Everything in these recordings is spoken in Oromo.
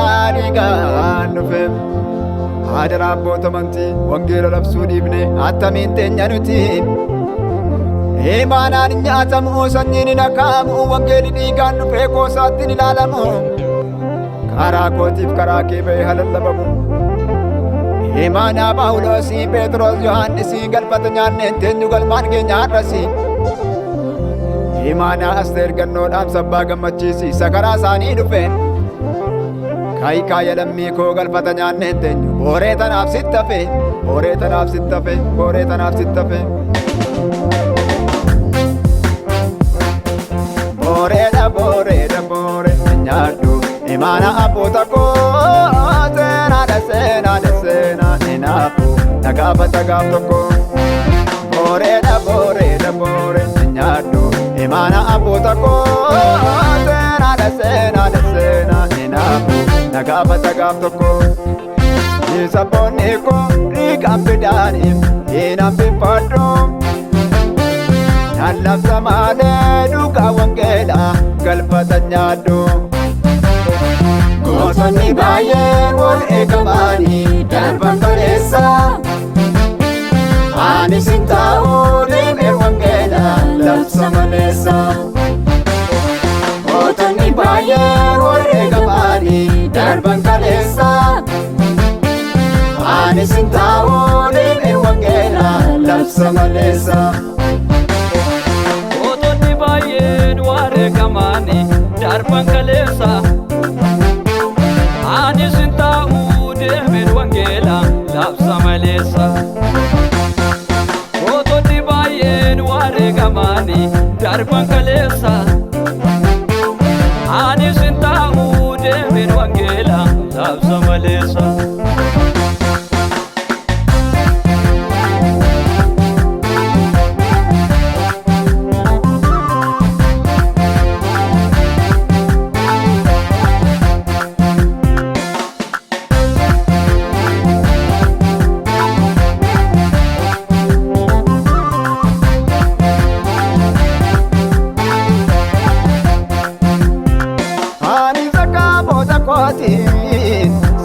Imaanaadhiigaan dhufeef haadha abboota amantii wangeela labsuu dhiibne attamiin teenya nuti. Imaanaan nyaatamu sanyiin hin akaa'amu wangeelli dhiigaan dhufee goosaatti hin ilaalamu. Karaa kootiif karaa kee ba'ee halallabamu. Imaanaa Phaawulosii Phexros Yohaannisii galfata nyaanneen teenyu galmaan keenya har'asi. Imaanaa Asteer gannoodhaaf sabbaa gammachiisiisa karaa isaanii dhufeen. Kaayikaaya lammii koo galfata nyaanneen teenyu booree tanaaf sitti hafe, booree tanaaf sitti hafe, booree tanaaf sitti hafe. Booreedha booreedha booree nyaadhu imaanaa abboota koo seenaadha seenaadha seenaa hinaafu nagaafata gaaf tokko. Booreedha booreedha booree nyaadhu imaanaa abboota koo seenaadha seenaadha seenaa hinaafu nagaafata gaaf tokko. Sabboonni koo dhiigaan fidaaniif hin hambifadhu. Nallabsa malee dhugaa wangeelaa galfata nyaadhu. Gosoonni baay'een wal eegamanii darban kaleessa. Anis hin taa'u deemee wangeelaa labsa maleessa. Gosoonni baay'een wal eegamanii darban kaleessa. Anis hin taa'u deemee wangeelaa labsa maleessa. Wareegamanii darban kaleessa. Anis hin taa'u deemeen wangeela labsa maleessa. Gootonni baay'een wareegamanii darban kaleessa. Anis hin taa'u deemeen wangeela labsa maleessa.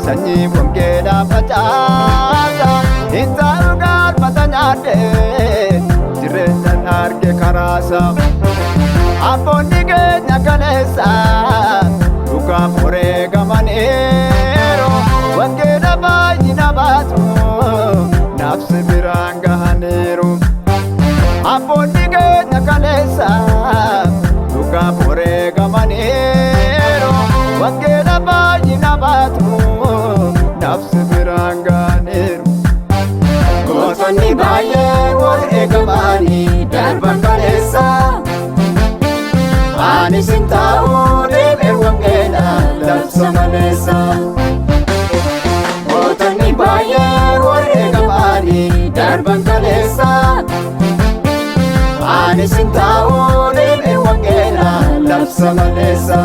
Sanyii wangeelaa facaasa hin taa'u galfata nyaadhee jireenyaan arge karaasa. Abboonni keenya kaleessa dhugaaf wareegamaniiru. Wangeela baay'ina baatu nafsi biraan gahaniiru. Abboonni keenya kaleessa dhugaaf wareegamaniiru. Wangeela baay'ina baatu nafsi biraan gahaniiru. Gosoonni baay'een wal eegamanii darban kaleessa. Anis hin taa'u deemee wangeelaa labsa maleessa. Gosoonni baay'een wal eegamanii darban kaleessa. Anis hin taa'u deemee wangeelaa labsa maleessa.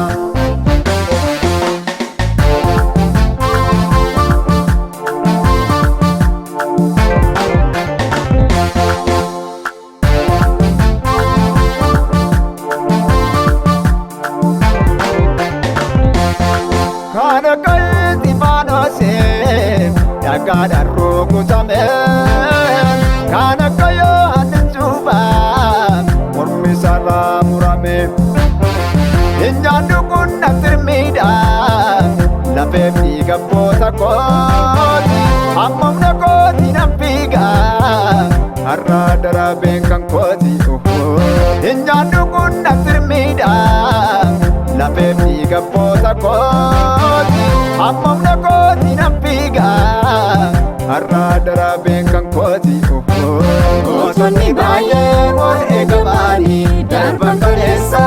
Dhagaadhaan rukutame kan akka Yohaannis cuuphaa mormi isaarraa murame. Nyaanni kun natti miidha lafeef dhiiga abboota kooti. Hammamna kooti nan fiiga har'a darabeen kan kooti. Nyaanni kun natti miidha lafeef dhiiga abboota kooti. Hammamna kooti nan fiiga har'a darabeen kan kooti. Gosoonni baay'een wal eegamanii darban kaleessa.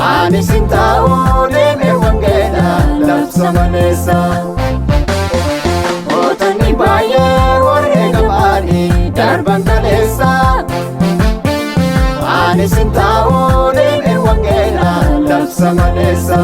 Anis hin taa'u deemee wangeelaa labsa maleessa. Gootonni baay'een wal eegamanii darban kaleessa. Anis hin taa'u deemee wangeelaa labsa maleessa.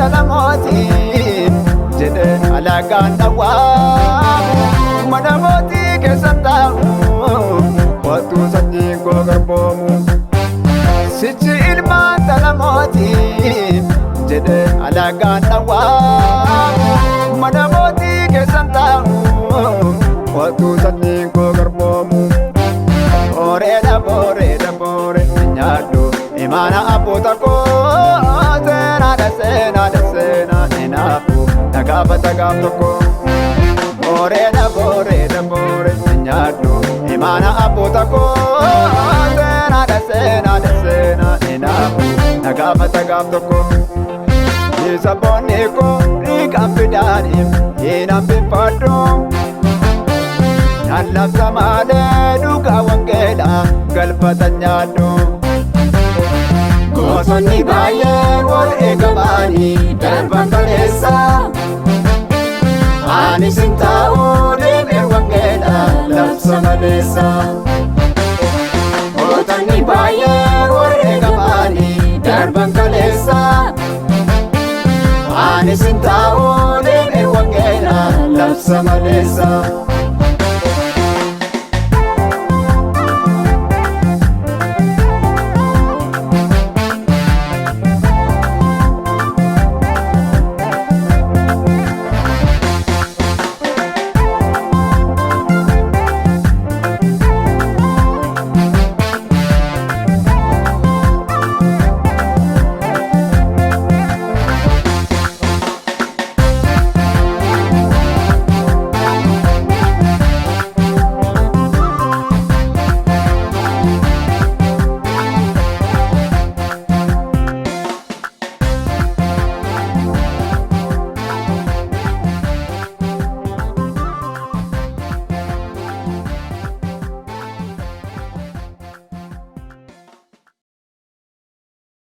dhala mootii jedhe alagaan dhawwaamu mana mootii keessan taa'u kottuu sanyii koo garboomu sichi ilmaan dhala mootii jedhe alagaan dhawwaamu mana mootii keessan taa'u kottuu sanyii koo garboomu Boreeda boreeda boore nyaadhu imaana abboota koo seenaadha seenaadha seenaa ninaafu nagaafata gaaf tokko Boreeda boreeda boore nyaadhu imaana abboota koo seenaadha seenaadha seenaa ninaafu nagaafata gaaf tokko Sabboonni koo dhiigaan fidaaniif hiinaan bifaadhu Nallabsa malee dhugaa wangeelaa galfatan nyaadhu Gosoonni baay'een wal eegamanii darban kaleessa Ani sin taa'uu deemee wangeelaa labsa maleessa Gosoonni baay'een wal eegamanii darban kaleessa Ani sin taa'uu deemee wangeelaa labsa maleessa